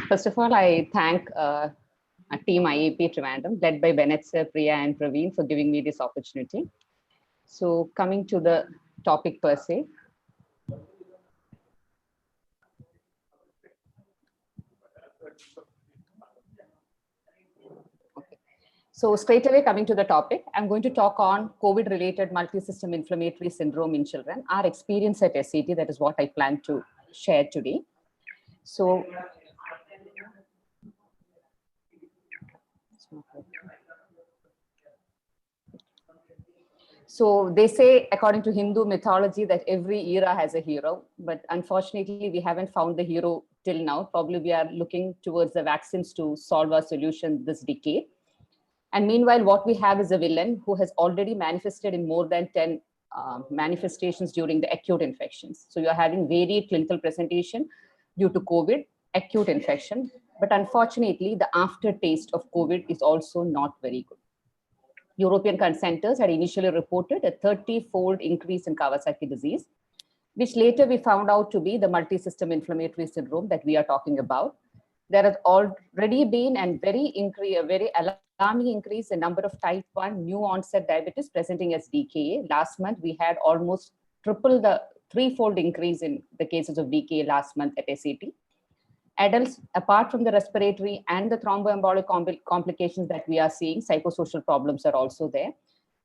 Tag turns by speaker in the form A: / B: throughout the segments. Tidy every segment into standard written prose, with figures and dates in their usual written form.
A: First of all, I thank Team IAP Trivandrum, led by Bennett Sir, Priya, and Praveen for giving me this opportunity. So, coming to the topic per se. Okay. So, straight away coming to the topic, I'm going to talk on COVID-related multi-system inflammatory syndrome in children. Our experience at SAT, that is what I plan to share today. So, So they say, according to Hindu mythology, that every era has a hero, but unfortunately, we haven't found the hero till now. Probably we are looking towards the vaccines to solve our solution this decade. And meanwhile, what we have is a villain who has already manifested in more than 10 manifestations during the acute infections. So you're having varied clinical presentation due to COVID, acute infection. But unfortunately, the aftertaste of COVID is also not very good. European centers had initially reported a 30-fold increase in Kawasaki disease, which later we found out to be the multi-system inflammatory syndrome that we are talking about. There has already been a very alarming increase in number of type 1 new onset diabetes presenting as DKA. Last month, we had almost triple the threefold increase in the cases of DKA last month at SAT. Adults, apart from the respiratory and the thromboembolic complications that we are seeing, psychosocial problems are also there.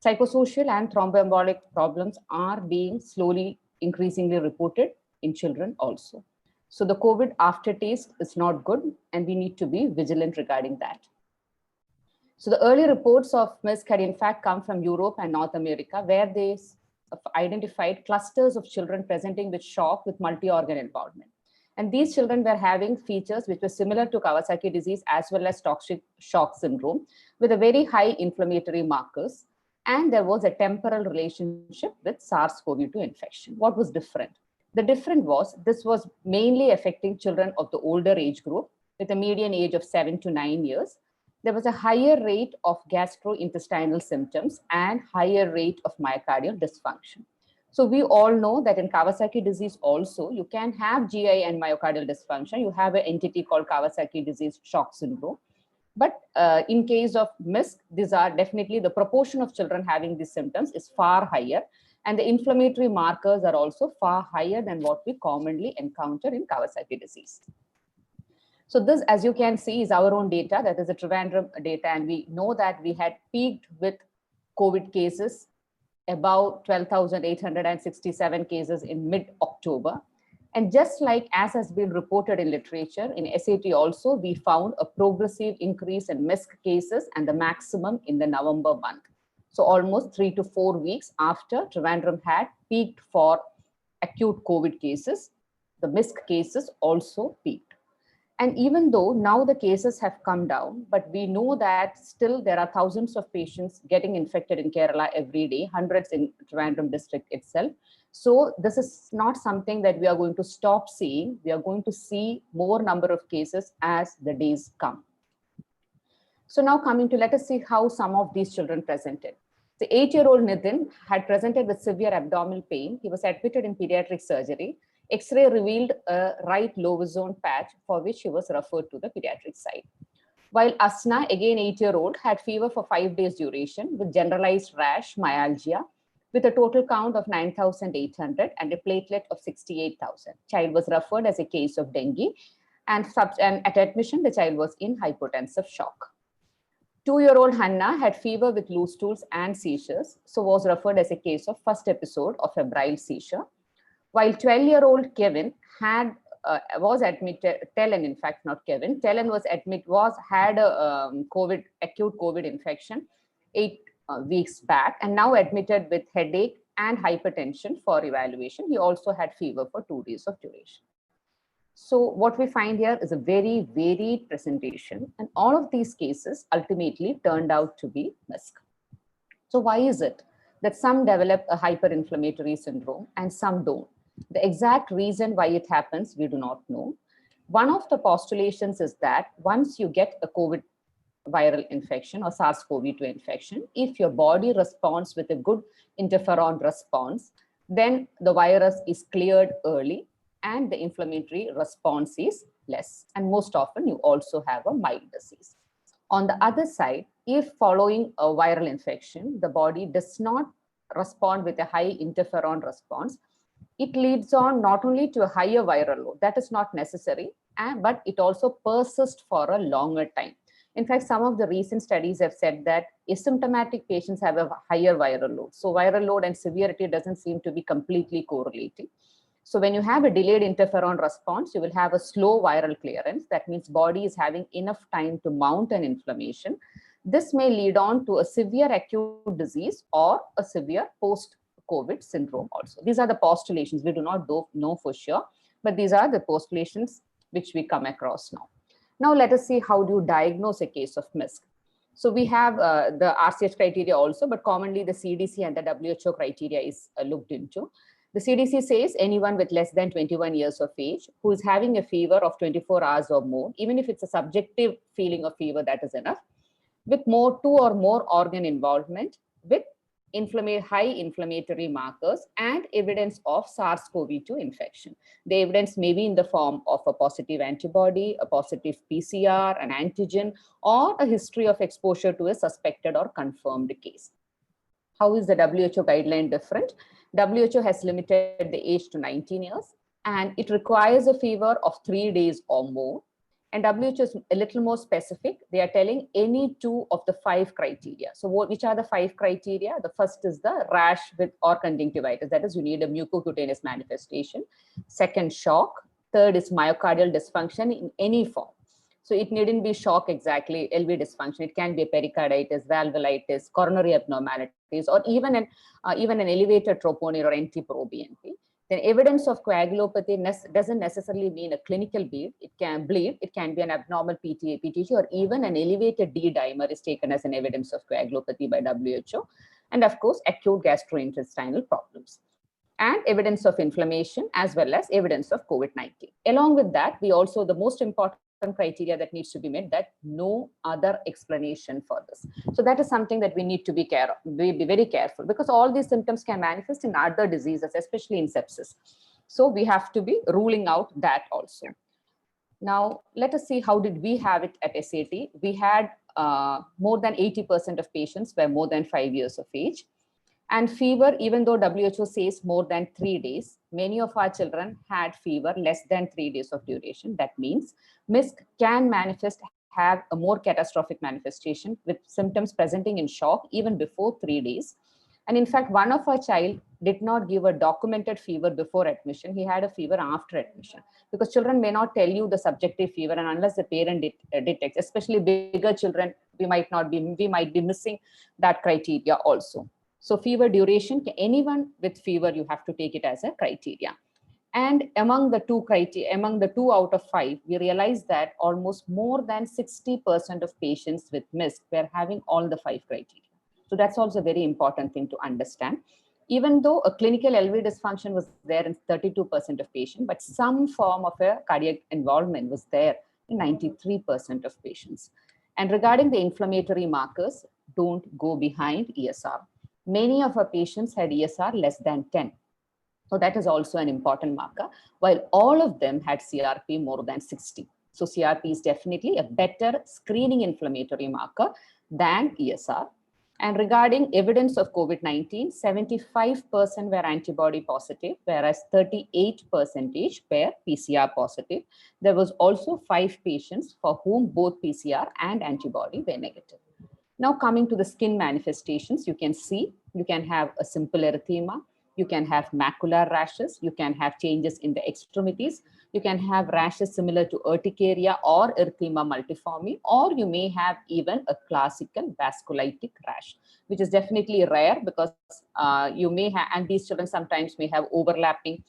A: Psychosocial and thromboembolic problems are being slowly, increasingly reported in children also. So the COVID aftertaste is not good, and we need to be vigilant regarding that. So the early reports of MISC had in fact come from Europe and North America, where they identified clusters of children presenting with shock with multi-organ involvement. And these children were having features which were similar to Kawasaki disease as well as toxic shock syndrome with a very high inflammatory markers. And there was a temporal relationship with SARS-CoV-2 infection. What was different? The difference was this was mainly affecting children of the older age group with a median age of 7 to 9 years. There was a higher rate of gastrointestinal symptoms and higher rate of myocardial dysfunction. So we all know that in Kawasaki disease also, you can have GI and myocardial dysfunction. You have an entity called Kawasaki disease shock syndrome. But in case of MISC, these are definitely the proportion of children having these symptoms is far higher. And the inflammatory markers are also far higher than what we commonly encounter in Kawasaki disease. So this, as you can see, is our own data. That is the Trivandrum data. And we know that we had peaked with COVID cases about 12,867 cases in mid-October. And just like as has been reported in literature, in SAT also, we found a progressive increase in MISC cases and the maximum in the November month. So almost 3 to 4 weeks after Trivandrum had peaked for acute COVID cases, the MISC cases also peaked. And even though now the cases have come down, but we know that still there are thousands of patients getting infected in Kerala every day, hundreds in Trivandrum district itself. So this is not something that we are going to stop seeing. We are going to see more number of cases as the days come. So now coming to, let us see how some of these children presented. The 8-year-old Nitin had presented with severe abdominal pain. He was admitted in pediatric surgery. X-ray revealed a right lower zone patch for which he was referred to the pediatric side. While Asna, again 8-year-old, had fever for 5 days duration with generalized rash, myalgia, with a total count of 9,800 and a platelet of 68,000. Child was referred as a case of dengue, and at admission, the child was in hypotensive shock. 2-year-old Hannah had fever with loose stools and seizures, so was referred as a case of first episode of febrile seizure. While 12-year-old Kevin was admitted, Telen, in fact, not Kevin, Telen had a acute COVID infection 8 weeks back and now admitted with headache and hypertension for evaluation. He also had fever for 2 days of duration. So what we find here is a very varied presentation, and all of these cases ultimately turned out to be MISC. So why is it that some develop a hyperinflammatory syndrome and some don't? The exact reason why it happens, we do not know. One of the postulations is that once you get a COVID viral infection or SARS-CoV-2 infection, if your body responds with a good interferon response, then the virus is cleared early and the inflammatory response is less. And most often, you also have a mild disease. On the other side, if following a viral infection, the body does not respond with a high interferon response, it leads on not only to a higher viral load, that is not necessary, but it also persists for a longer time. In fact, some of the recent studies have said that asymptomatic patients have a higher viral load. So viral load and severity doesn't seem to be completely correlating. So when you have a delayed interferon response, you will have a slow viral clearance. That means body is having enough time to mount an inflammation. This may lead on to a severe acute disease or a severe post-COVID syndrome also. These are the postulations. We do not know for sure, but these are the postulations which we come across now. Now let us see how do you diagnose a case of MISC. So we have the RCH criteria also, but commonly the CDC and the WHO criteria is looked into. The CDC says anyone with less than 21 years of age who is having a fever of 24 hours or more, even if it's a subjective feeling of fever, that is enough, with two or more organ involvement, with high inflammatory markers and evidence of SARS-CoV-2 infection. The evidence may be in the form of a positive antibody, a positive PCR, an antigen, or a history of exposure to a suspected or confirmed case. How is the WHO guideline different? WHO has limited the age to 19 years, and it requires a fever of 3 days or more. And WHO is a little more specific. They are telling any 2 of the 5 criteria. So which are the 5 criteria? The first is the rash with or conjunctivitis. That is, you need a mucocutaneous manifestation. Second, shock. Third is myocardial dysfunction in any form. So it needn't be shock exactly, LV dysfunction. It can be a pericarditis, valvulitis, coronary abnormalities, or even an elevated troponin or NT-proBNP. Then evidence of coagulopathy doesn't necessarily mean a clinical bleed. It can bleed. It can be an abnormal PTA, PTG, or even an elevated D dimer is taken as an evidence of coagulopathy by WHO. And of course, acute gastrointestinal problems. And evidence of inflammation as well as evidence of COVID-19. Along with that, we also, the most important criteria that needs to be met, that no other explanation for this. So that is something that we need to be very careful, because all these symptoms can manifest in other diseases, especially in sepsis. So we have to be ruling out that also. Now, let us see how did we have it at SAT. We had more than 80% of patients were more than 5 years of age. And fever, even though WHO says more than 3 days, many of our children had fever less than 3 days of duration. That means MISC can have a more catastrophic manifestation with symptoms presenting in shock even before 3 days. And in fact, one of our child did not give a documented fever before admission. He had a fever after admission, because children may not tell you the subjective fever, and unless the parent detects, especially bigger children, we might be missing that criteria also. So fever duration, anyone with fever, you have to take it as a criteria. And among the 2 out of 5, we realized that almost more than 60% of patients with MISC were having all the 5 criteria. So that's also a very important thing to understand. Even though a clinical LV dysfunction was there in 32% of patients, but some form of a cardiac involvement was there in 93% of patients. And regarding the inflammatory markers, don't go behind ESR. Many of our patients had ESR less than 10. So that is also an important marker, while all of them had CRP more than 60. So CRP is definitely a better screening inflammatory marker than ESR. And regarding evidence of COVID-19, 75% were antibody positive, whereas 38% were PCR positive. There was also 5 patients for whom both PCR and antibody were negative. Now coming to the skin manifestations, you can see, you can have a simple erythema, you can have macular rashes, you can have changes in the extremities, you can have rashes similar to urticaria or erythema multiforme, or you may have even a classical vasculitic rash, which is definitely rare, because you may have, and these children sometimes may have overlapping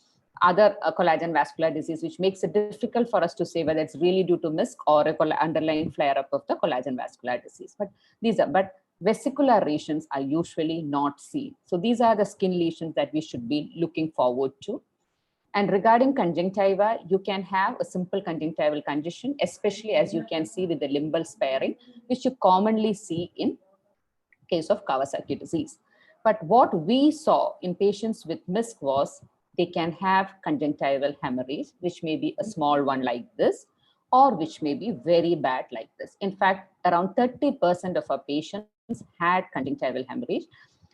A: other collagen vascular disease, which makes it difficult for us to say whether it's really due to MISC or a underlying flare-up of the collagen vascular disease. But vesicular lesions are usually not seen. So these are the skin lesions that we should be looking forward to. And regarding conjunctiva, you can have a simple conjunctival congestion, especially as you can see with the limbal sparing, which you commonly see in case of Kawasaki disease. But what we saw in patients with MISC was they can have conjunctival hemorrhage, which may be a small one like this, or which may be very bad like this. In fact, around 30% of our patients had conjunctival hemorrhage,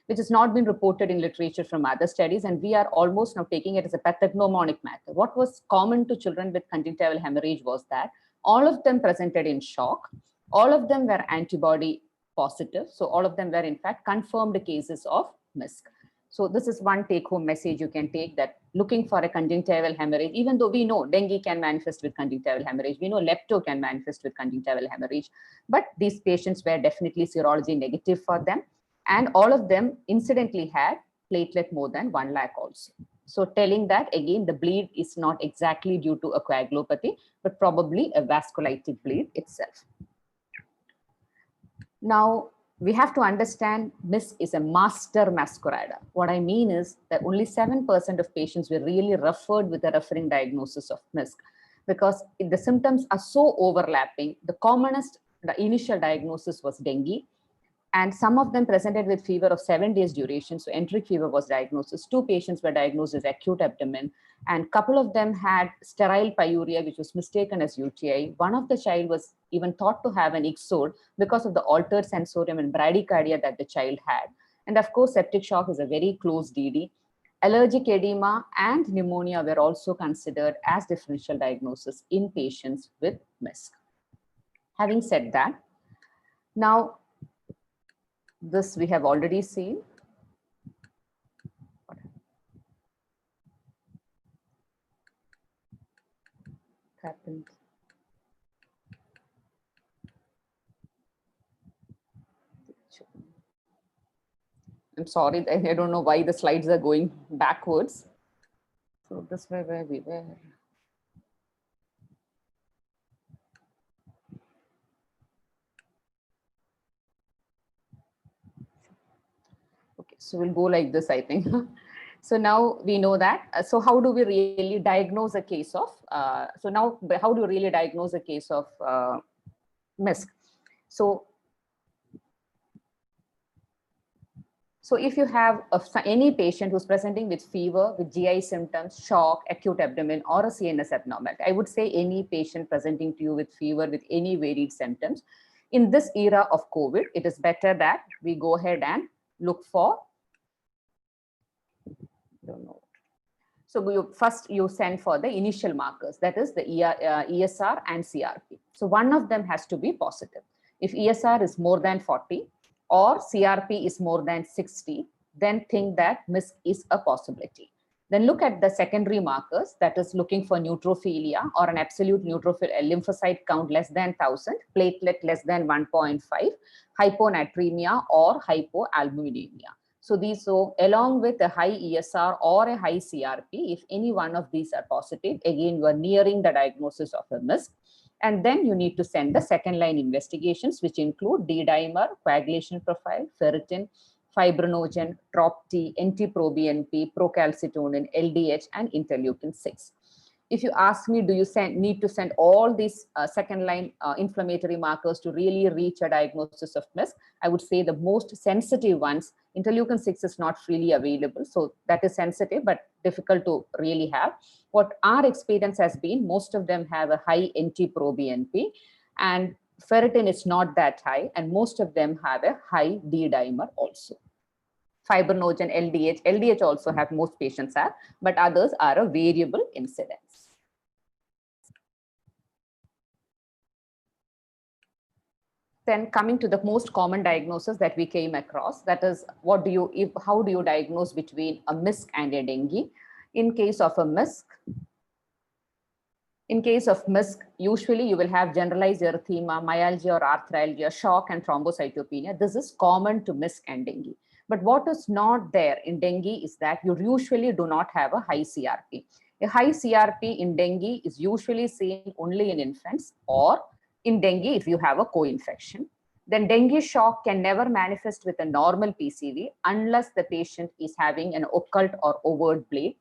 A: which has not been reported in literature from other studies. And we are almost now taking it as a pathognomonic matter. What was common to children with conjunctival hemorrhage was that all of them presented in shock. All of them were antibody positive. So all of them were in fact confirmed cases of MISC. So this is one take-home message you can take, that looking for a conjunctival hemorrhage, even though we know dengue can manifest with conjunctival hemorrhage, we know lepto can manifest with conjunctival hemorrhage, but these patients were definitely serology negative for them. And all of them incidentally had platelet more than 1 lakh also. So telling that again, the bleed is not exactly due to a coagulopathy, but probably a vasculitic bleed itself. Now, we have to understand MISC is a master masquerade. What I mean is that only 7% of patients were really referred with a referring diagnosis of MISC, because the symptoms are so overlapping. The commonest, the initial diagnosis was dengue, and some of them presented with fever of 7 days duration. So enteric fever was diagnosed. 2 patients were diagnosed as acute abdomen, and a couple of them had sterile pyuria, which was mistaken as UTI. One of the child was even thought to have an ICSOD because of the altered sensorium and bradycardia that the child had. And of course, septic shock is a very close DD. Allergic edema and pneumonia were also considered as differential diagnosis in patients with MISC. Having said that, now, this we have already seen. What happened? I'm sorry, I don't know why the slides are going backwards. So this way where we were. Okay, so we'll go like this, I think. So now we know that. So how do we really diagnose a case of, so now how do you really diagnose a case of MISC? So if you have any patient who's presenting with fever, with GI symptoms, shock, acute abdomen, or a CNS abnormality, I would say any patient presenting to you with fever with any varied symptoms, in this era of COVID, it is better that we go ahead and look for, don't know. So first you send for the initial markers, that is the ESR and CRP. So one of them has to be positive. If ESR is more than 40 or CRP is more than 60, then think that MISC is a possibility. Then look at the secondary markers, that is looking for neutrophilia or an absolute neutrophil lymphocyte count less than 1000, platelet less than 1.5, hyponatremia or hypoalbuminemia. So these, so along with a high ESR or a high CRP, if any one of these are positive, again, you are nearing the diagnosis of a MISC. And then you need to send the second line investigations, which include D-dimer, coagulation profile, ferritin, fibrinogen, TROP-T, NT-proBNP, procalcitonin, LDH, and interleukin-6. If you ask me, do you need to send all these second line inflammatory markers to really reach a diagnosis of MISC? I would say the most sensitive ones, interleukin-6 is not freely available. So that is sensitive, but difficult to really have. What our experience has been, most of them have a high NT-proBNP, and ferritin is not that high, and most of them have a high D-dimer also. Fibrinogen, LDH also have, most patients have, but others are a variable incidence. Then coming to the most common diagnosis that we came across, that is, how do you diagnose between a MISC and a dengue? In case of a MISC, usually you will have generalized erythema, myalgia or arthralgia, shock and thrombocytopenia. This is common to MISC and dengue. But what is not there in dengue is that you usually do not have a high CRP. A high CRP in dengue is usually seen only in infants, or in dengue if you have a co-infection. Then dengue shock can never manifest with a normal PCV unless the patient is having an occult or overt bleed.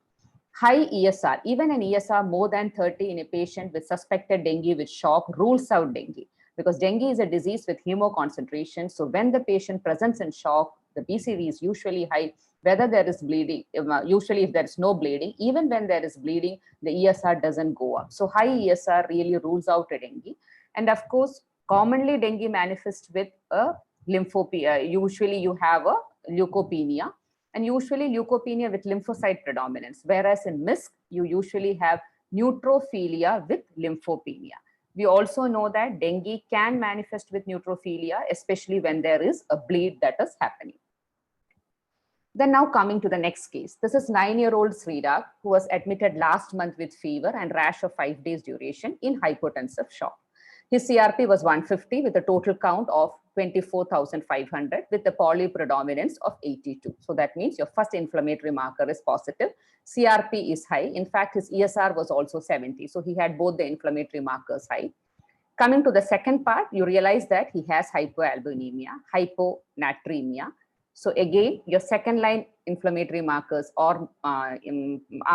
A: High ESR, even an ESR more than 30 in a patient with suspected dengue with shock rules out dengue, because dengue is a disease with hemoconcentration. So when the patient presents in shock, The BCV is usually high, whether there is bleeding. Usually if there is no bleeding, even when there is bleeding, the ESR doesn't go up. So high ESR really rules out a dengue. And of course, commonly dengue manifests with a lymphopenia. Usually you have a leukopenia, and usually leukopenia with lymphocyte predominance, whereas in MISC, you usually have neutrophilia with lymphopenia. We also know that dengue can manifest with neutrophilia, especially when there is a bleed that is happening. Then now coming to the next case. This is 9-year-old Sridhar who was admitted last month with fever and rash of 5 days duration in hypotensive shock. His CRP was 150 with a total count of 24,500 with the polypredominance of 82. So that means your first inflammatory marker is positive. CRP is high. In fact, his ESR was also 70. So he had both the inflammatory markers high. Coming to the second part, you realize that he has hypoalbuminemia, hyponatremia. So again, your second line inflammatory markers are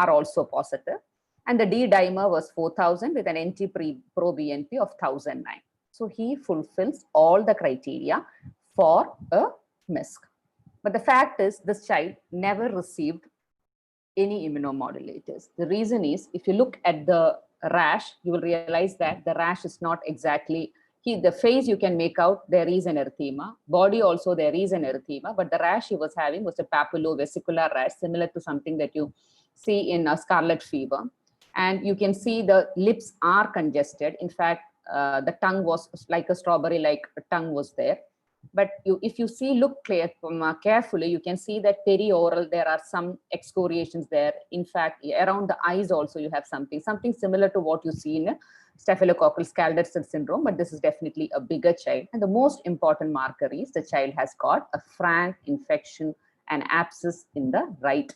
A: also positive. And the D-dimer was 4,000 with an NT-proBNP of 1,009. So he fulfills all the criteria for a MISC. But the fact is, this child never received any immunomodulators. The reason is, if you look at the rash, you will realize that the rash is not exactly, the face you can make out, there is an erythema. Body also, there is an erythema. But the rash he was having was a papillovesicular rash, similar to something that you see in scarlet fever. And you can see the lips are congested. In fact, the tongue was like a strawberry-like tongue was there. But if you look carefully, you can see that perioral, there are some excoriations there. In fact, around the eyes also, you have something similar to what you see in staphylococcal scalded syndrome, but this is definitely a bigger child. And the most important marker is the child has got a frank infection and abscess in the right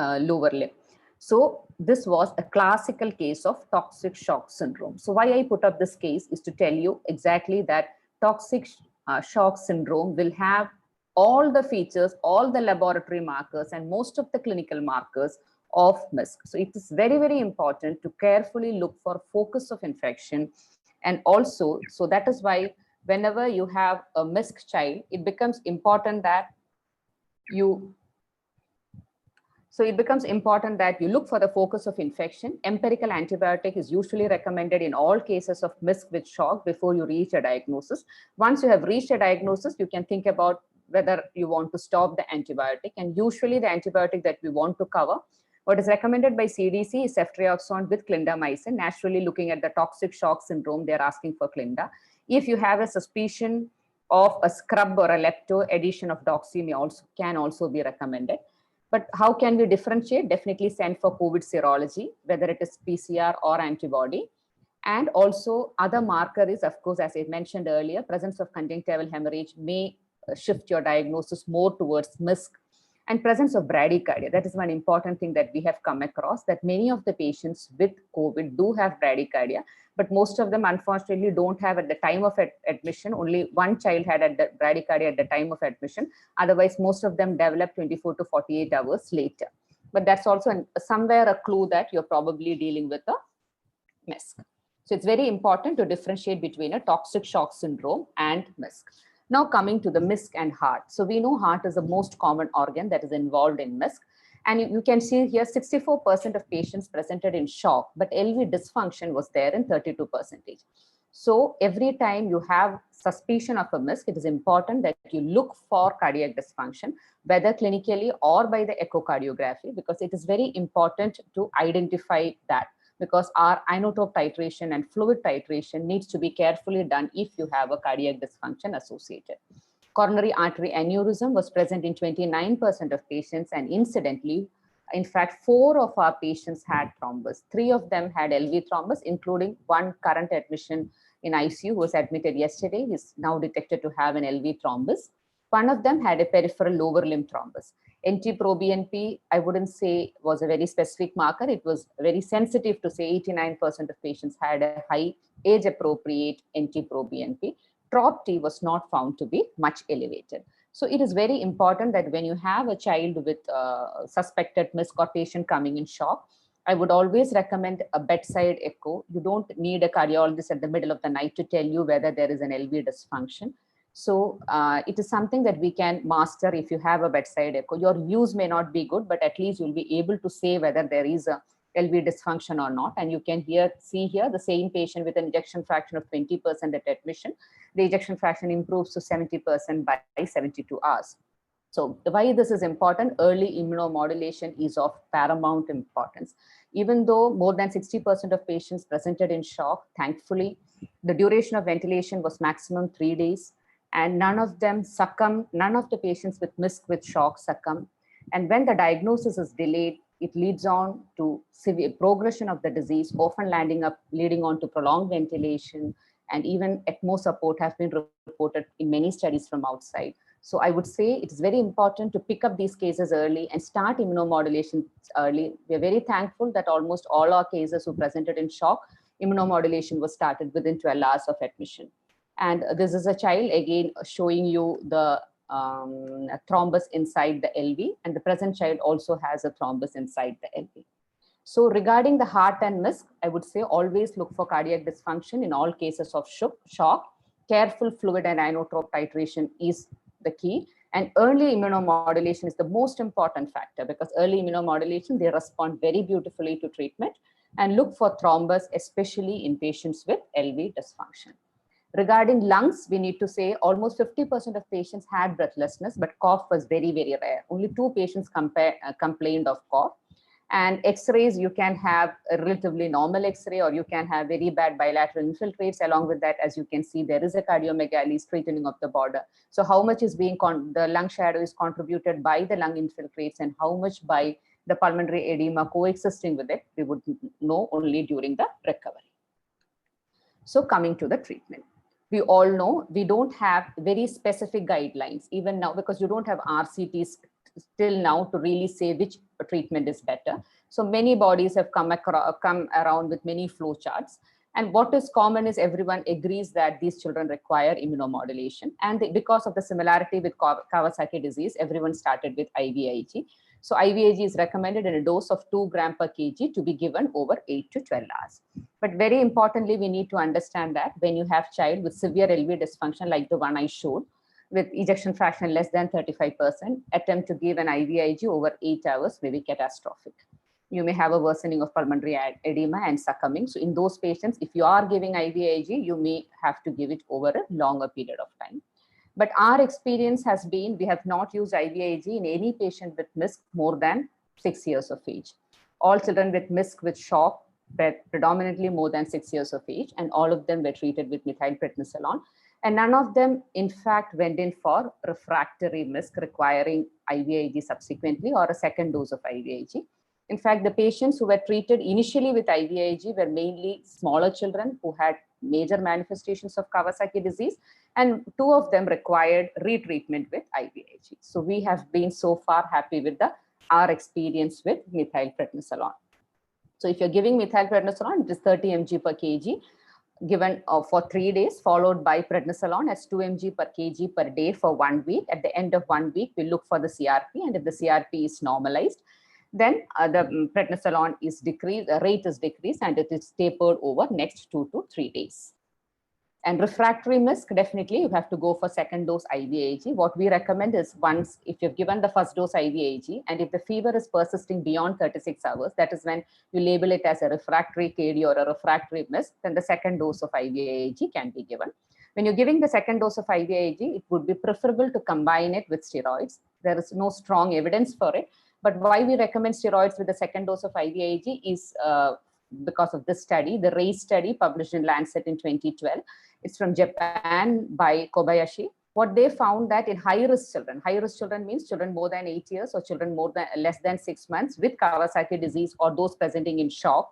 A: lower lip. So this was a classical case of toxic shock syndrome. So why I put up this case is to tell you exactly that toxic shock syndrome will have all the features, all the laboratory markers, and most of the clinical markers of MISC. So it is very, very important to carefully look for focus of infection. And also, so that is why whenever you have a MISC child, it becomes important that you look for the focus of infection. Empirical antibiotic is usually recommended in all cases of MISC with shock before you reach a diagnosis. Once you have reached a diagnosis, you can think about whether you want to stop the antibiotic. And usually the antibiotic that we want to cover, what is recommended by CDC is ceftriaxone with clindamycin. Naturally, looking at the toxic shock syndrome, they're asking for clinda. If you have a suspicion of a scrub or a lepto, addition of doxy can also be recommended. But how can we differentiate? Definitely send for COVID serology, whether it is PCR or antibody. And also other marker is, of course, as I mentioned earlier, presence of conjunctival hemorrhage may shift your diagnosis more towards MISC. And presence of bradycardia. That is one important thing that we have come across, that many of the patients with COVID do have bradycardia, but most of them unfortunately don't have at the time of admission. Only one child had bradycardia at the time of admission. Otherwise, most of them develop 24 to 48 hours later. But that's also somewhere a clue that you're probably dealing with a MISC. So it's very important to differentiate between a toxic shock syndrome and MISC. Now coming to the MISC and heart. So we know heart is the most common organ that is involved in MISC. And you can see here 64% of patients presented in shock, but LV dysfunction was there in 32%. So every time you have suspicion of a MISC, it is important that you look for cardiac dysfunction, whether clinically or by the echocardiography, because it is very important to identify that. Because our inotrope titration and fluid titration needs to be carefully done if you have a cardiac dysfunction associated. Coronary artery aneurysm was present in 29% of patients, and incidentally, in fact, 4 of our patients had thrombus. 3 of them had LV thrombus, including one current admission in ICU who was admitted yesterday. He is now detected to have an LV thrombus. One of them had a peripheral lower limb thrombus. NT-proBNP, I wouldn't say was a very specific marker. It was very sensitive to say 89% of patients had a high age-appropriate NT-proBNP. TROP-T was not found to be much elevated. So it is very important that when you have a child with suspected MISC or patient coming in shock, I would always recommend a bedside echo. You don't need a cardiologist at the middle of the night to tell you whether there is an LV dysfunction. So it is something that we can master if you have a bedside echo. Your views may not be good, but at least you'll be able to say whether there is a LV dysfunction or not. And you can see here the same patient with an ejection fraction of 20% at admission. The ejection fraction improves to 70% by 72 hours. So why this is important, early immunomodulation is of paramount importance. Even though more than 60% of patients presented in shock, thankfully, the duration of ventilation was maximum 3 days, and none of them succumb, none of the patients with MISC with shock succumb. And when the diagnosis is delayed, it leads on to severe progression of the disease, often leading on to prolonged ventilation, and even ECMO support have been reported in many studies from outside. So I would say it is very important to pick up these cases early and start immunomodulation early. We are very thankful that almost all our cases who presented in shock, immunomodulation was started within 12 hours of admission. And this is a child, again, showing you the thrombus inside the LV, and the present child also has a thrombus inside the LV. So regarding the heart and MISC, I would say always look for cardiac dysfunction in all cases of shock. Careful fluid and inotrope titration is the key. And early immunomodulation is the most important factor, because early immunomodulation, they respond very beautifully to treatment. And look for thrombus, especially in patients with LV dysfunction. Regarding lungs, we need to say almost 50% of patients had breathlessness, but cough was very, very rare. Only 2 patients complained of cough. And X-rays, you can have a relatively normal X-ray, or you can have very bad bilateral infiltrates. Along with that, as you can see, there is a cardiomegaly, straightening of the border. So how much is being, the lung shadow is contributed by the lung infiltrates, and how much by the pulmonary edema coexisting with it, we would know only during the recovery. So coming to the treatment. We all know we don't have very specific guidelines, even now, because you don't have RCTs still now to really say which treatment is better. So many bodies have come around with many flow charts. And what is common is everyone agrees that these children require immunomodulation. And because of the similarity with Kawasaki disease, everyone started with IVIG. So IVIG is recommended in a dose of 2 grams per kg to be given over 8 to 12 hours. But very importantly, we need to understand that when you have child with severe LV dysfunction, like the one I showed, with ejection fraction less than 35%, attempt to give an IVIG over 8 hours may be catastrophic. You may have a worsening of pulmonary edema and succumbing. So in those patients, if you are giving IVIG, you may have to give it over a longer period of time. But our experience has been, we have not used IVIG in any patient with MISC more than 6 years of age. All children with MISC with shock were predominantly more than 6 years of age, and all of them were treated with methylprednisolone. And none of them, in fact, went in for refractory MISC requiring IVIG subsequently, or a second dose of IVIG. In fact, the patients who were treated initially with IVIG were mainly smaller children who had major manifestations of Kawasaki disease, and 2 of them required retreatment with IVIG. So we have been so far happy with our experience with methylprednisolone. So if you're giving methylprednisolone, it is 30 mg per kg, given for 3 days, followed by prednisolone as 2 mg per kg per day for 1 week. At the end of 1 week, we look for the CRP, and if the CRP is normalized, then the prednisolone is decreased, the rate is decreased, and it is tapered over next 2 to 3 days. And refractory MISC, definitely you have to go for second dose IVIG. What we recommend is, once, if you've given the first dose IVIG, and if the fever is persisting beyond 36 hours, that is when you label it as a refractory KD or a refractory MISC, then the second dose of IVIG can be given. When you're giving the second dose of IVIG, it would be preferable to combine it with steroids. There is no strong evidence for it. But why we recommend steroids with the second dose of IVIG is because of this study, the RAISE study published in Lancet in 2012. It's from Japan by Kobayashi. What they found that in high-risk children means children more than 8 years or children less than 6 months with Kawasaki disease or those presenting in shock,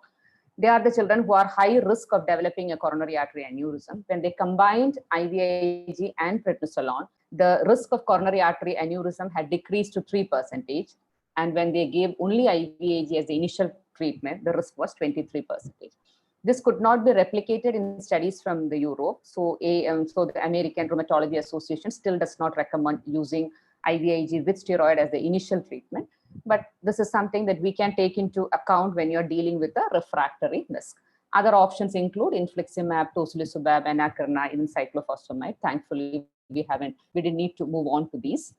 A: they are the children who are high risk of developing a coronary artery aneurysm. When they combined IVIG and prednisolone, the risk of coronary artery aneurysm had decreased to 3%. And when they gave only IVIG as the initial treatment, the risk was 23%. This could not be replicated in studies from the Europe. So the American Rheumatology Association still does not recommend using IVIG with steroid as the initial treatment. But this is something that we can take into account when you're dealing with a refractory MISC. Other options include infliximab, tocilizumab, anakinra, even cyclophosphamide. Thankfully, we didn't need to move on to these.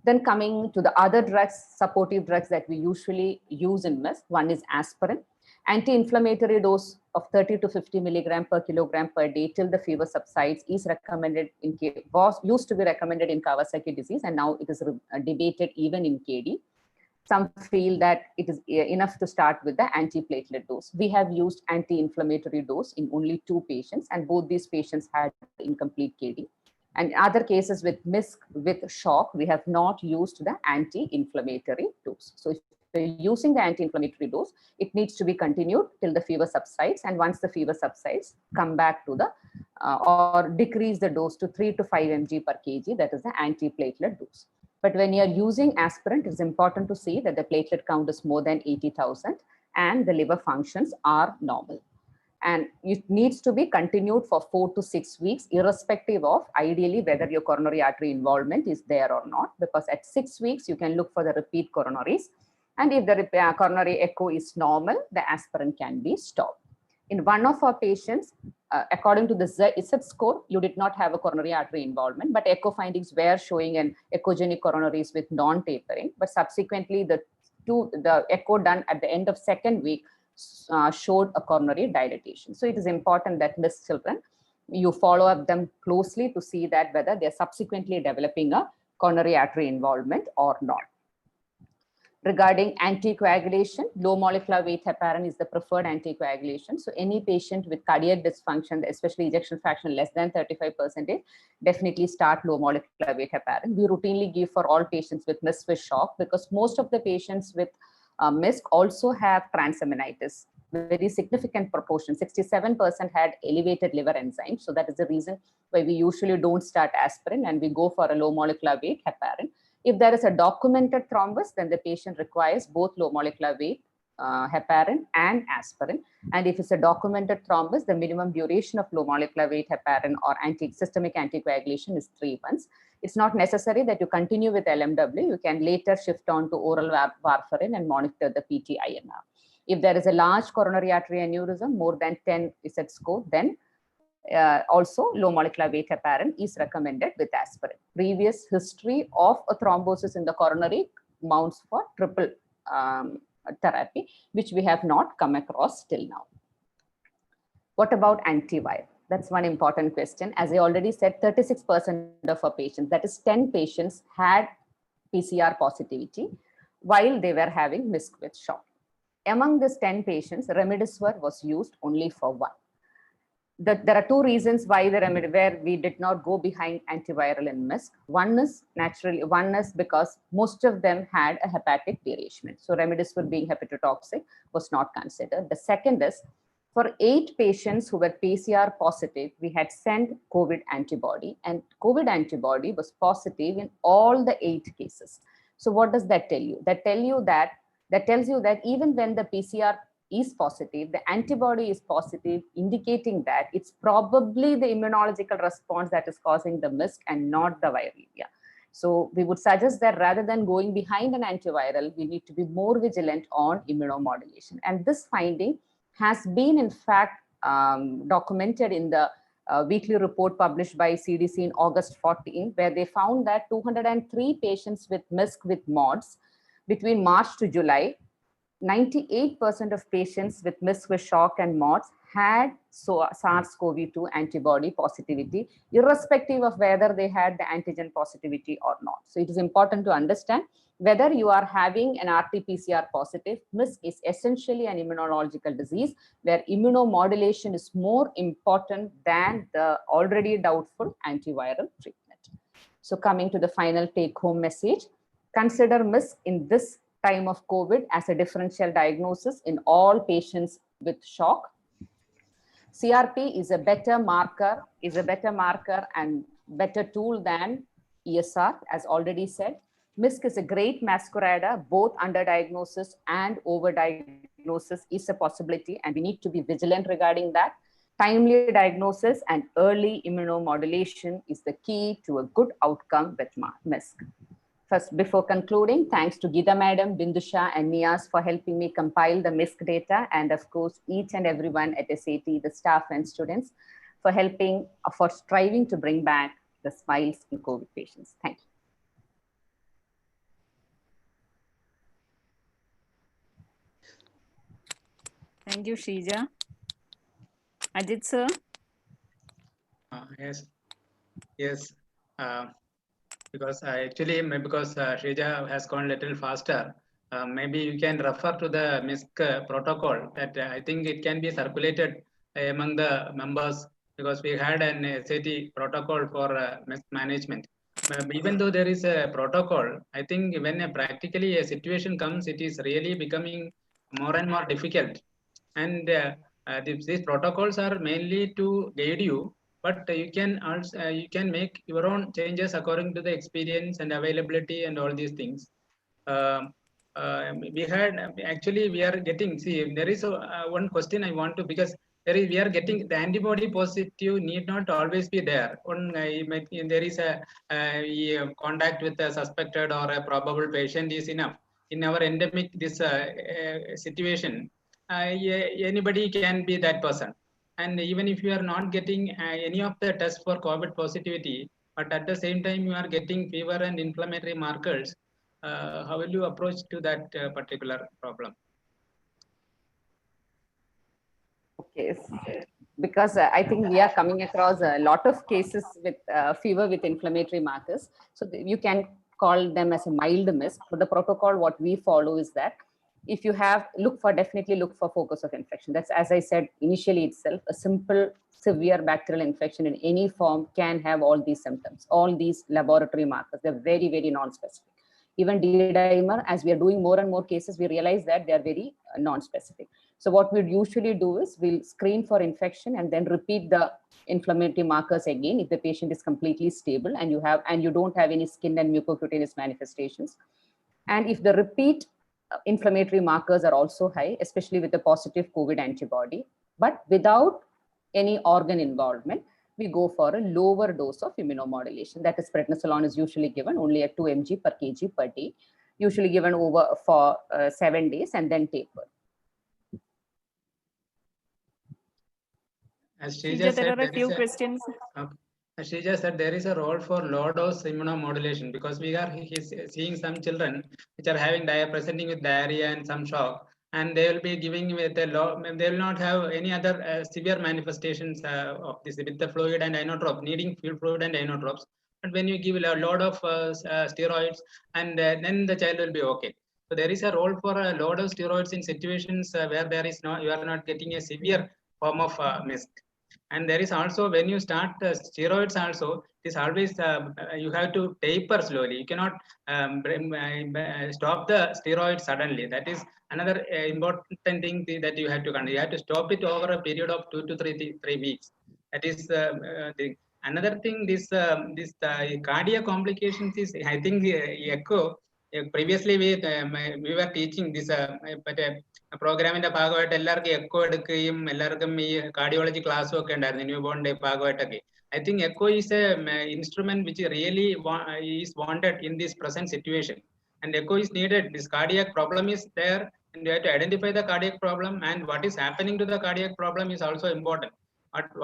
A: Then coming to the other drugs, supportive drugs that we usually use in MISC, one is aspirin. Anti-inflammatory dose of 30 to 50 milligram per kilogram per day till the fever subsides is recommended used to be recommended in Kawasaki disease, and now it is debated even in KD. Some feel that it is enough to start with the antiplatelet dose. We have used anti-inflammatory dose in only 2 patients, and both these patients had incomplete KD. And in other cases with MISC with shock, we have not used the anti-inflammatory dose. So if we're using the anti-inflammatory dose, it needs to be continued till the fever subsides. And once the fever subsides, come back to the or decrease the dose to 3 to 5 mg per kg. That is the antiplatelet dose. But when you're using aspirin, it's important to see that the platelet count is more than 80,000 and the liver functions are normal. And it needs to be continued for 4 to 6 weeks, irrespective of ideally whether your coronary artery involvement is there or not, because at 6 weeks, you can look for the repeat coronaries. And if the coronary echo is normal, the aspirin can be stopped. In one of our patients, according to the ZISET score, you did not have a coronary artery involvement, but echo findings were showing an echogenic coronaries with non-tapering. But subsequently, the echo done at the end of 2nd week showed a coronary dilatation. So it is important that MISC children, you follow up them closely to see that whether they're subsequently developing a coronary artery involvement or not. Regarding anticoagulation, low molecular weight heparin is the preferred anticoagulation. So any patient with cardiac dysfunction, especially ejection fraction less than 35%, definitely start low molecular weight heparin. We routinely give for all patients with MISC with shock, because most of the patients with MISC also have transaminitis. Very significant proportion, 67% had elevated liver enzymes. So that is the reason why we usually don't start aspirin and we go for a low molecular weight heparin. If there is a documented thrombus, then the patient requires both low molecular weight heparin and aspirin. And if it's a documented thrombus, the minimum duration of low molecular weight heparin or systemic anticoagulation is 3 months. It's not necessary that you continue with LMW. You can later shift on to oral warfarin and monitor the PT-INR. If there is a large coronary artery aneurysm, more than 10 ISET score, then also low molecular weight heparin is recommended with aspirin. Previous history of a thrombosis in the coronary mounts for triple therapy, which we have not come across till now. What about antiviral? That's one important question. As I already said, 36% of our patients, that is 10 patients, had PCR positivity while they were having MISC with shock. Among these 10 patients, remdesivir was used only for 1. There are 2 reasons why where we did not go behind antiviral in MISC. One is because most of them had a hepatic derangement. So remdesivir being hepatotoxic was not considered. The second is, for 8 patients who were PCR positive, we had sent COVID antibody, and COVID antibody was positive in all the 8 cases. So what does that tell you? That tells you that even when the PCR is positive, the antibody is positive, indicating that it's probably the immunological response that is causing the MISC and not the viremia. So we would suggest that rather than going behind an antiviral, we need to be more vigilant on immunomodulation. And this finding has been, in fact, documented in the weekly report published by CDC in August 14, where they found that 203 patients with MISC with MODS between March to July, 98% of patients with MISC with shock and MODS had SARS-CoV-2 antibody positivity, irrespective of whether they had the antigen positivity or not. So it is important to understand whether you are having an RT-PCR positive. MISC is essentially an immunological disease where immunomodulation is more important than the already doubtful antiviral treatment. So coming to the final take-home message, consider MISC in this time of COVID as a differential diagnosis in all patients with shock. CRP is a better marker and better tool than ESR, as already said. MISC is a great masquerader, both underdiagnosis and overdiagnosis is a possibility, and we need to be vigilant regarding that. Timely diagnosis and early immunomodulation is the key to a good outcome with MISC. First, before concluding, thanks to Gita Madam, Bindusha and Niyaz for helping me compile the MISC data, and of course, each and everyone at SAT, the staff and students, for striving to bring back the smiles in COVID patients. Thank you.
B: Thank you, Shrija. Ajit sir.
C: Yes. Because Shrija has gone a little faster. Maybe you can refer to the MISC protocol that I think it can be circulated among the members, because we had an SAT protocol for MISC management. Even though there is a protocol, I think when practically a situation comes, it is really becoming more and more difficult. And these protocols are mainly to guide you, but you can also you can make your own changes according to the experience and availability and all these things. We had actually we are getting, see, there is one question I want to, because we are getting the antibody positive need not always be there. There is a contact with a suspected or a probable patient is enough. In our endemic this situation, anybody can be that person. And even if you are not getting any of the tests for COVID positivity, but at the same time you are getting fever and inflammatory markers, how will you approach to that particular problem?
A: Okay, because I think we are coming across a lot of cases with fever with inflammatory markers. So you can call them as a mild MISC. But the protocol, what we follow is that if you have, definitely look for focus of infection. That's, as I said initially itself, a simple severe bacterial infection in any form can have all these symptoms, all these laboratory markers. They're very, very non-specific. Even D-dimer, as we are doing more and more cases, we realize that they are very non-specific. So what we'd usually do is we'll screen for infection and then repeat the inflammatory markers again if the patient is completely stable and you don't have any skin and mucocutaneous manifestations. And if the repeat inflammatory markers are also high, especially with the positive COVID antibody, but without any organ involvement, we go for a lower dose of immunomodulation. That is, prednisolone is usually given only at 2 mg per kg per day, usually given over for 7 days and then taper.
C: As Shrija
B: there are a few questions.
C: As Shrija said, there is a role for low dose immunomodulation, because we are seeing some children which are presenting with diarrhea and some shock, and they will be giving with a low, they will not have any other severe manifestations of this with the fluid and inotropes, needing fluid and inotropes. But when you give a lot of steroids, and then the child will be okay. So there is a role for a load of steroids in situations where there is you are not getting a severe form of MISC. And there is also, when you start steroids also, it is always you have to taper slowly. You cannot stop the steroids suddenly. That is another important thing that you have to consider. You have to stop it over a period of 2 to 3 weeks. That is another thing. This cardiac complications is, I think, echo. Previously we were teaching this പ്രോഗ്രാമിന്റെ ഭാഗമായിട്ട് എല്ലാവർക്കും echo എടുക്കുകയും എല്ലാവർക്കും ഈ cardiology ക്ലാസ്സും ഒക്കെ ഉണ്ടായിരുന്നു new ബോണിന്റെ ഭാഗമായിട്ടൊക്കെ. I think echo is a instrument which really is wanted in this present situation, and echo is needed. This cardiac problem is there, and you have to identify the cardiac problem, and what is happening to the cardiac problem is also important.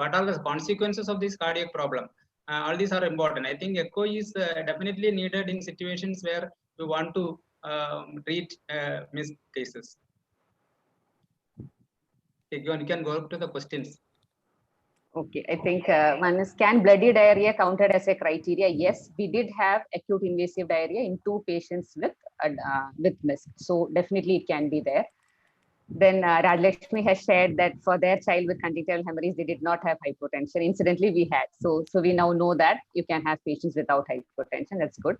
C: What are the consequences of this cardiac problem? All these are important. I think echo is definitely needed in situations where we want to treat MISC cases. You can go to the questions.
A: Okay, I think one is, can bloody diarrhea counted as a criteria? Yes, we did have acute invasive diarrhea in 2 patients with MISC. So definitely it can be there. Then Rajlakshmi has shared that for their child with congenital hemorrhage, they did not have hypotension. Incidentally, we had. So we now know that you can have patients without hypotension. That's good.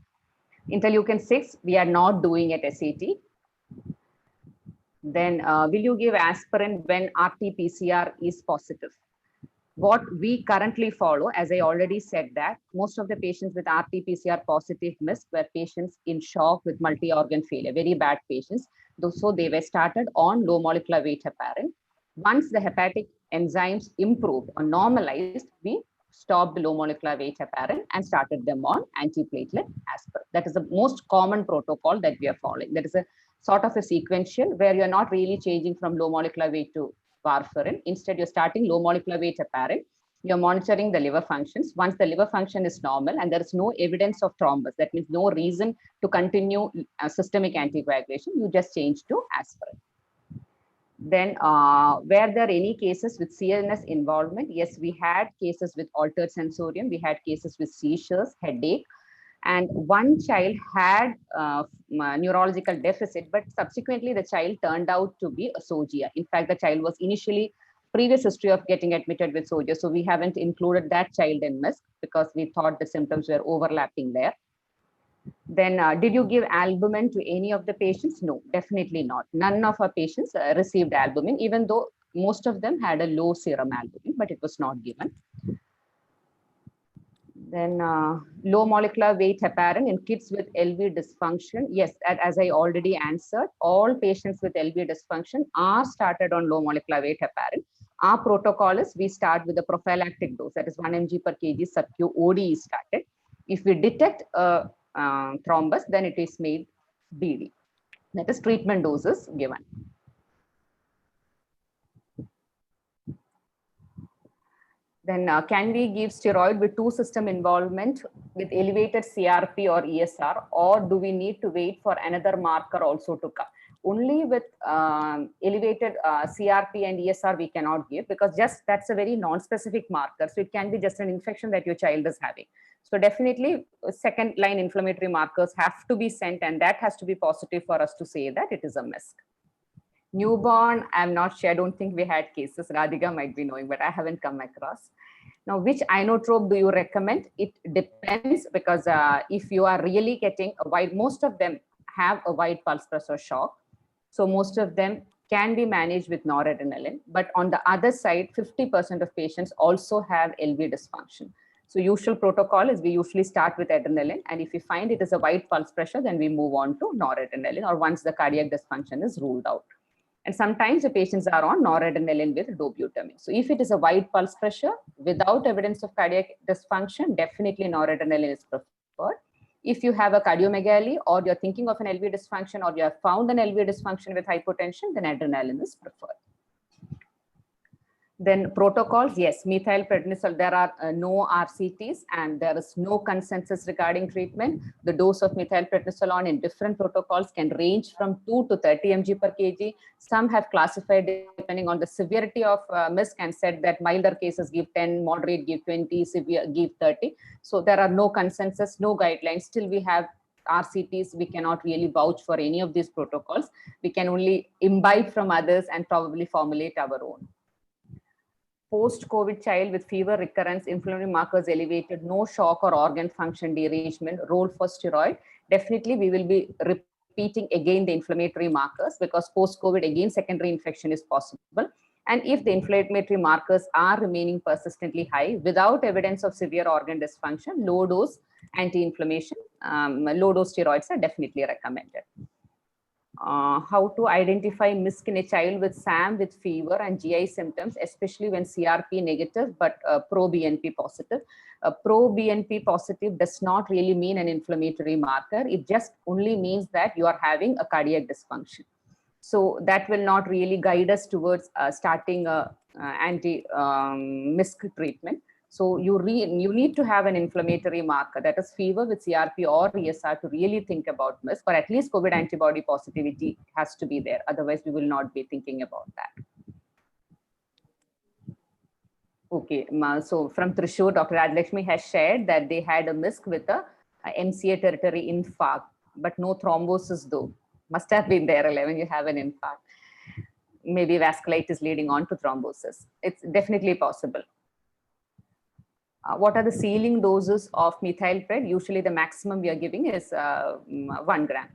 A: Interleukin 6, we are not doing at SAT. Then will you give aspirin when RT-PCR is positive? What we currently follow, as I already said, that most of the patients with RT-PCR positive MISC were patients in shock with multi-organ failure, very bad patients. So they were started on low molecular weight heparin. Once the hepatic enzymes improved or normalized, we stopped the low molecular weight heparin and started them on antiplatelet aspirin. That is the most common protocol that we are following. That is a sort of a sequential where you're not really changing from low molecular weight to warfarin. Instead, you're starting low molecular weight heparin You're monitoring the liver functions. Once the liver function is normal and there is no evidence of thrombus, that means no reason to continue systemic anticoagulation, you just change to aspirin. Then were there any cases with CNS involvement? Yes, we had cases with altered sensorium. We had cases with seizures, headache, and one child had neurological deficit, but subsequently the child turned out to be a SOGIA. In fact, the child was initially previous history of getting admitted with SOGIA. So we haven't included that child in MISC because we thought the symptoms were overlapping there. Then did you give albumin to any of the patients? No, definitely not. None of our patients received albumin, even though most of them had a low serum albumin, but it was not given. Then low molecular weight heparin in kids with LV dysfunction. Yes, as I already answered, all patients with LV dysfunction are started on low molecular weight heparin. Our protocol is we start with the prophylactic dose, that is 1 mg per kg sub-Q OD is started. If we detect a thrombus, then it is made BD. That is treatment doses given. Then can we give steroid with 2 system involvement with elevated CRP or ESR, or do we need to wait for another marker also to come? Only with elevated CRP and ESR we cannot give, because just that's a very non-specific marker. So it can be just an infection that your child is having. So definitely second line inflammatory markers have to be sent, and that has to be positive for us to say that it is a MISC. Newborn, I'm not sure. I don't think we had cases. Radhika might be knowing, but I haven't come across. Now, which inotrope do you recommend? It depends, because if you are really getting a wide, most of them have a wide pulse pressure shock. So most of them can be managed with noradrenaline. But on the other side, 50% of patients also have LV dysfunction. So usual protocol is we usually start with adrenaline. And if we find it is a wide pulse pressure, then we move on to noradrenaline, or once the cardiac dysfunction is ruled out. And sometimes the patients are on noradrenaline with dobutamine. So if it is a wide pulse pressure without evidence of cardiac dysfunction, definitely noradrenaline is preferred. If you have a cardiomegaly, or you're thinking of an LV dysfunction, or you have found an LV dysfunction with hypotension, then adrenaline is preferred. Then protocols, yes, methylprednisolone, there are no RCTs and there is no consensus regarding treatment. The dose of methylprednisolone in different protocols can range from 2 to 30 mg per kg. Some have classified depending on the severity of MISC and said that milder cases give 10, moderate give 20, severe give 30. So there are no consensus, no guidelines. Still we have RCTs, we cannot really vouch for any of these protocols. We can only imbibe from others and probably formulate our own. Post-COVID child with fever recurrence, inflammatory markers elevated, no shock or organ function derangement, role for steroid. Definitely we will be repeating again the inflammatory markers, because post-COVID again secondary infection is possible. And if the inflammatory markers are remaining persistently high without evidence of severe organ dysfunction, low dose anti-inflammation, low dose steroids are definitely recommended. How to identify MISC in a child with SAM with fever and GI symptoms, especially when CRP negative but pro-BNP positive. Pro-BNP positive does not really mean an inflammatory marker. It just only means that you are having a cardiac dysfunction. So that will not really guide us towards starting a anti-MISC treatment. So you need to have an inflammatory marker, that is fever with CRP or ESR, to really think about MISC, or at least COVID antibody positivity has to be there. Otherwise, we will not be thinking about that. Okay, so from Thrissur, Dr. Rajlakshmi has shared that they had a MISC with a MCA territory infarct, but no thrombosis though. Must have been there when you have an infarct. Maybe vasculitis leading on to thrombosis. It's definitely possible. What are the ceiling doses of methylpred? Usually the maximum we are giving is 1 gram.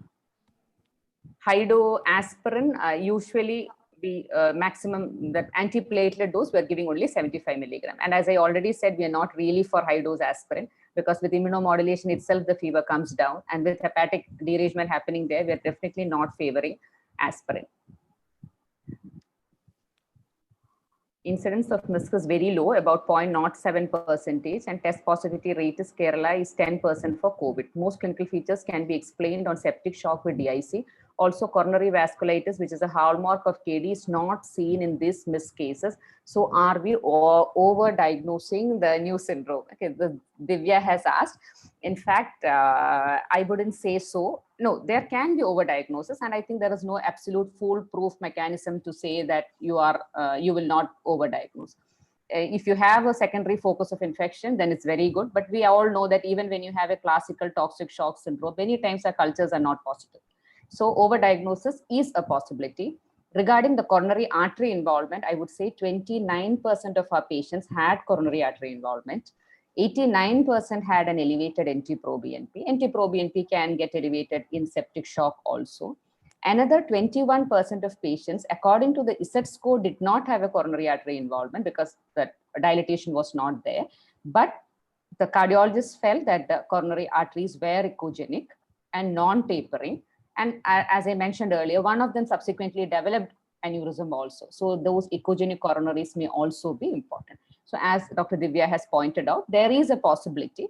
A: High-dose aspirin, usually the maximum, that antiplatelet dose, we are giving only 75 milligram. And as I already said, we are not really for high-dose aspirin, because with immunomodulation itself, the fever comes down. And with hepatic derangement happening there, we are definitely not favoring aspirin. Incidence of MISC is very low, about 0.07%, and test positivity rate is Kerala is 10% for COVID. Most clinical features can be explained on septic shock with DIC Also, coronary vasculitis, which is a hallmark of KD, is not seen in these missed cases. So are we over-diagnosing the new syndrome? Okay, the Divya has asked. In fact, I wouldn't say so. No, there can be overdiagnosis, and I think there is no absolute foolproof mechanism to say that you will not overdiagnose. If you have a secondary focus of infection, then it's very good. But we all know that even when you have a classical toxic shock syndrome, many times our cultures are not positive. So overdiagnosis is a possibility. Regarding the coronary artery involvement, I would say 29% of our patients had coronary artery involvement. 89% had an elevated NT-proBNP. NT-proBNP can get elevated in septic shock also. Another 21% of patients, according to the ISET score, did not have a coronary artery involvement because the dilatation was not there. But the cardiologist felt that the coronary arteries were echogenic and non-tapering. And as I mentioned earlier, one of them subsequently developed aneurysm also. So those echogenic coronaries may also be important. So as Dr. Divya has pointed out, there is a possibility,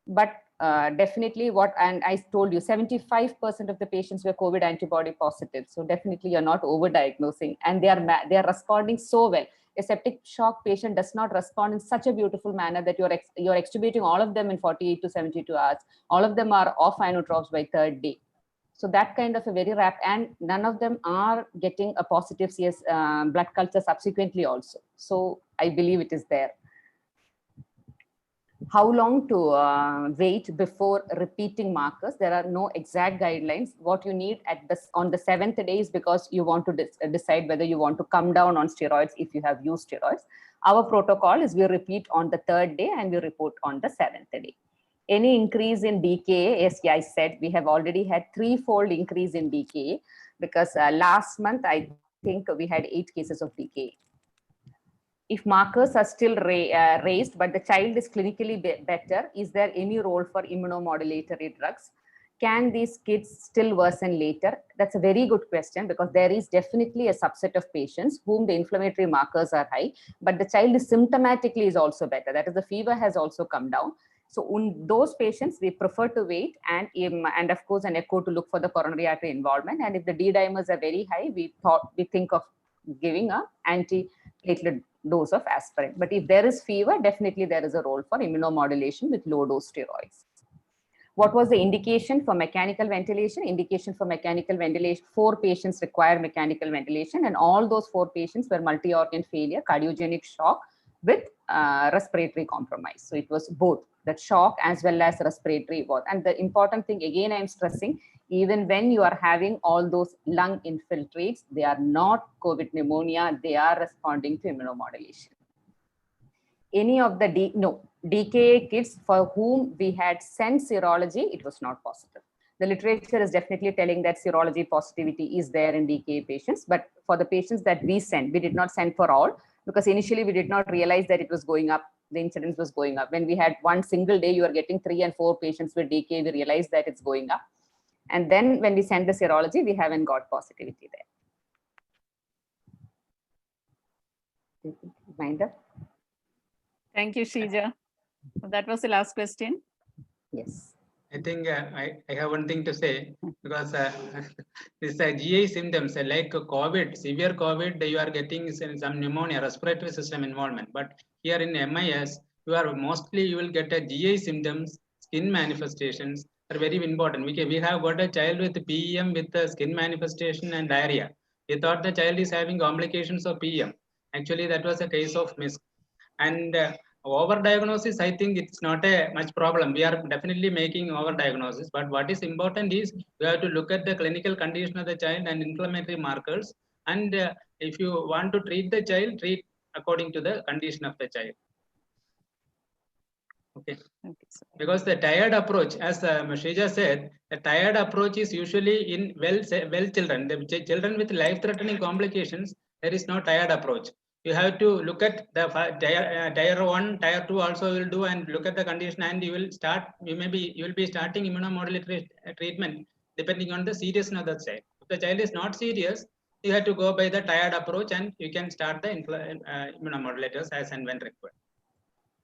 A: but definitely and I told you 75% of the patients were COVID antibody positive. So definitely you're not overdiagnosing, and they are responding so well. A septic shock patient does not respond in such a beautiful manner that you're extubating all of them in 48 to 72 hours. All of them are off inotropes by third day. So that kind of a very rapid, and none of them are getting a positive CS blood culture subsequently also. So I believe it is there. How long to wait before repeating markers? There are no exact guidelines. What you need on the 7th day is because you want to decide whether you want to come down on steroids if you have used steroids. Our protocol is we repeat on the 3rd day and we report on the 7th day. Any increase in DKA, as I said, we have already had 3-fold increase in DKA because last month, I think we had 8 cases of DKA. If markers are still raised, but the child is clinically better, is there any role for immunomodulatory drugs? Can these kids still worsen later? That's a very good question because there is definitely a subset of patients whom the inflammatory markers are high, but the child is symptomatically is also better. That is, the fever has also come down. So in those patients, we prefer to wait and of course an echo to look for the coronary artery involvement. And if the D dimers are very high, we think of giving a anti-platelet dose of aspirin. But if there is fever, definitely there is a role for immunomodulation with low dose steroids. What was the indication for mechanical ventilation? Indication for mechanical ventilation, 4 patients require mechanical ventilation, and all those 4 patients were multi-organ failure, cardiogenic shock with respiratory compromise. So it was both the shock as well as respiratory. And the important thing, again, I'm stressing, even when you are having all those lung infiltrates, they are not COVID pneumonia, they are responding to immunomodulation. Any of the DKA kids for whom we had sent serology, it was not positive. The literature is definitely telling that serology positivity is there in DKA patients, but for the patients that we sent, we did not send for all because initially we did not realize that it was going up, the incidence was going up. When we had one single day, you are getting 3 and 4 patients with DKA, we realized that it's going up. And then when we send the serology, we haven't got positivity there. Reminder?
B: Thank you, Shrija. That was the last question.
A: Yes.
C: I think I have one thing to say because this GI symptoms like COVID, severe COVID, you are getting some pneumonia, respiratory system involvement. But here in MIS, you will get a GI symptoms, skin manifestations are very important. We have got a child with PEM with skin manifestation and diarrhea. We thought the child is having complications of PEM. Actually, that was a case of MISC. And overdiagnosis, I think it's not a much problem. We are definitely making overdiagnosis, but what is important is you have to look at the clinical condition of the child and inflammatory markers. And if you want to treat the child, treat according to the condition of the child. Okay. Because the tired approach, as Shrija said, the tired approach is usually in well children. The children with life-threatening complications, there is no tired approach. You have to look at the tier 1, tier 2 also will do, and look at the condition, and you will start. You will be starting immunomodulatory treatment depending on the seriousness of the child. If the child is not serious, you have to go by the tired approach, and you can start the immunomodulators as and when required.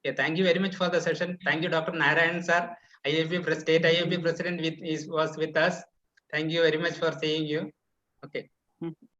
C: Okay, thank you very much for the session. Thank you, Dr. Narayan sir, state IFB president was with us. Thank you very much for seeing you. Okay.